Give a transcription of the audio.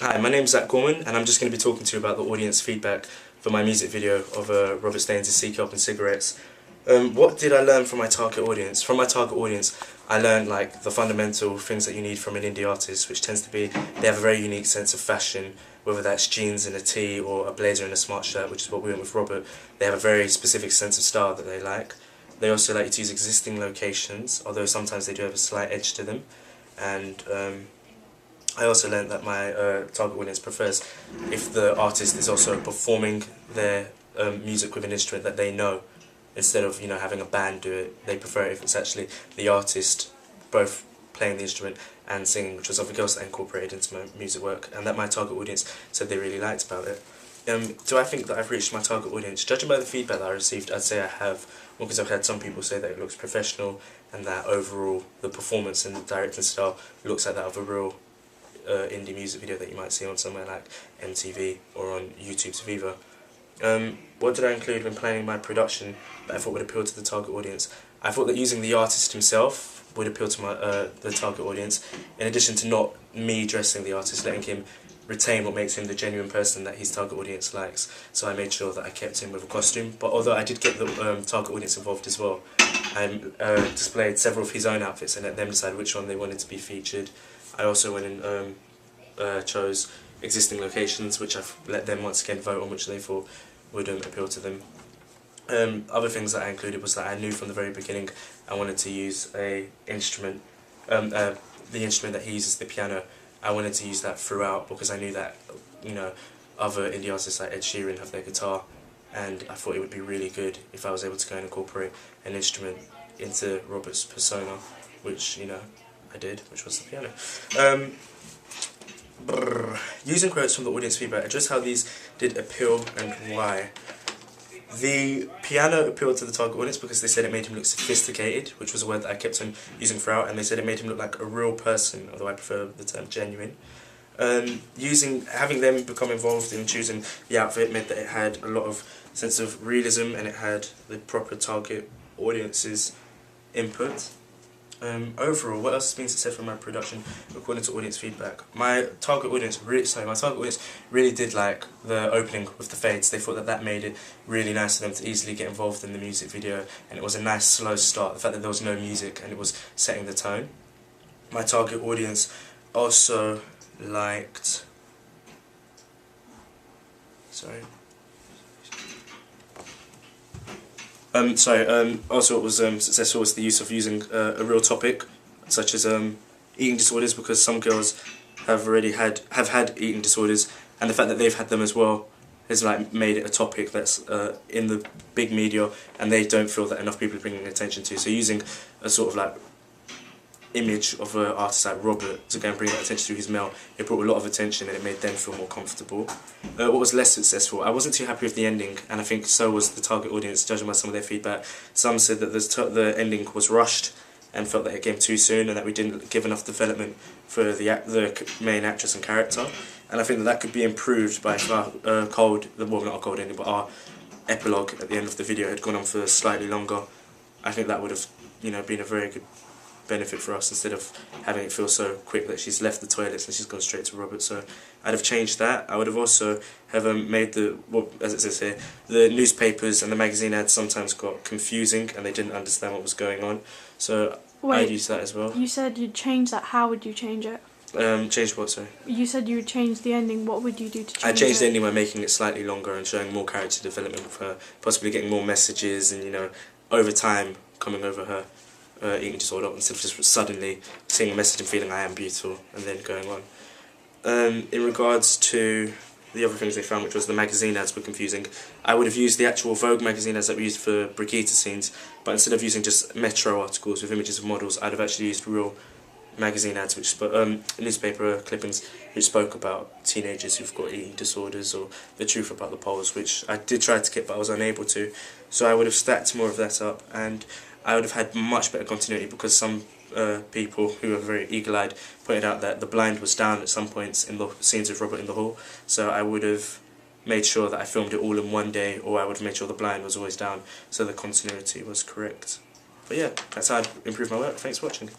Hi, my name's Zach Gorman, and I'm just going to be talking to you about the audience feedback for my music video of Robert Staines' Seek Help and Cigarettes. What did I learn from my target audience? From my target audience, I learned like the fundamental things that you need from an indie artist, which tends to be they have a very unique sense of fashion, whether that's jeans and a tee or a blazer and a smart shirt, which is what we went with Robert. They have a very specific sense of style that they like. They also like to use existing locations, although sometimes they do have a slight edge to them. And I also learned that my target audience prefers if the artist is also performing their music with an instrument that they know, instead of having a band do it. They prefer it if it's actually the artist both playing the instrument and singing, which was something else that I incorporated into my music work, and that my target audience said they really liked about it. Do I think that I've reached my target audience? Judging by the feedback that I received, I'd say I have, because I've had some people say that it looks professional and that overall the performance and the directing style looks like that of a real indie music video that you might see on somewhere like MTV or on YouTube's Viva. What did I include when planning my production that I thought would appeal to the target audience? I thought that using the artist himself would appeal to the target audience, in addition to not me dressing the artist, letting him retain what makes him the genuine person that his target audience likes. So I made sure that I kept him with a costume, but although I did get the target audience involved as well, I displayed several of his own outfits and let them decide which one they wanted to be featured. I also went and chose existing locations, which I've let them once again vote on which they thought would appeal to them. Other things that I included was that I knew from the very beginning I wanted to use a instrument, the instrument that he uses, the piano. I wanted to use that throughout because I knew that other indie artists like Ed Sheeran have their guitar, and I thought it would be really good if I was able to go and incorporate an instrument into Robert's persona, which I did, which was the piano. Using quotes from the audience feedback, address how these did appeal and why. The piano appealed to the target audience because they said it made him look sophisticated, which was a word that I kept on using throughout, and they said it made him look like a real person, although I prefer the term genuine. Having them become involved in choosing the outfit meant that it had a lot of sense of realism and it had the proper target audience's input. Overall, what else has been successful in my production according to audience feedback? My target audience really did like the opening with the fades. They thought that made it really nice for them to easily get involved in the music video, and it was a nice slow start. The fact that there was no music and it was setting the tone. My target audience also liked... Also what was successful was the use of using a real topic, such as eating disorders, because some girls have had eating disorders, and the fact that they've had them as well has made it a topic that's in the big media, and they don't feel that enough people are bringing attention to. So using a sort of image of an artist like Robert to go and bring that attention to his mail, it brought a lot of attention and it made them feel more comfortable. What was less successful? I wasn't too happy with the ending, and I think so was the target audience, judging by some of their feedback. Some said that the ending was rushed and felt that it came too soon and that we didn't give enough development for the main actress and character. And I think that could be improved by if not a cold ending, but our epilogue at the end of the video had gone on for slightly longer. I think that would have been a very good benefit for us, instead of having it feel so quick that she's left the toilets and she's gone straight to Robert. So I'd have changed that. I would have also made as it says here, the newspapers and the magazine ads sometimes got confusing and they didn't understand what was going on. So I'd use that as well. You said you'd change that. How would you change it? Change what, sorry? You said you would change the ending. What would you do to change it? I changed the ending by making it slightly longer and showing more character development with her, possibly getting more messages and over time coming over her eating disorder, instead of just suddenly seeing a message and feeling I am beautiful and then going on. In regards to the other things they found, which was the magazine ads were confusing, I would have used the actual Vogue magazine ads that we used for Brigitte scenes, but instead of using just Metro articles with images of models, I'd have actually used real magazine ads, newspaper clippings which spoke about teenagers who've got eating disorders or the truth about the polls, which I did try to get but I was unable to. So I would have stacked more of that up, and I would have had much better continuity, because some people who are very eagle-eyed pointed out that the blind was down at some points in the scenes of Robert in the hall. So I would have made sure that I filmed it all in one day, or I would have made sure the blind was always down so the continuity was correct. But yeah, that's how I'd improve my work. Thanks for watching.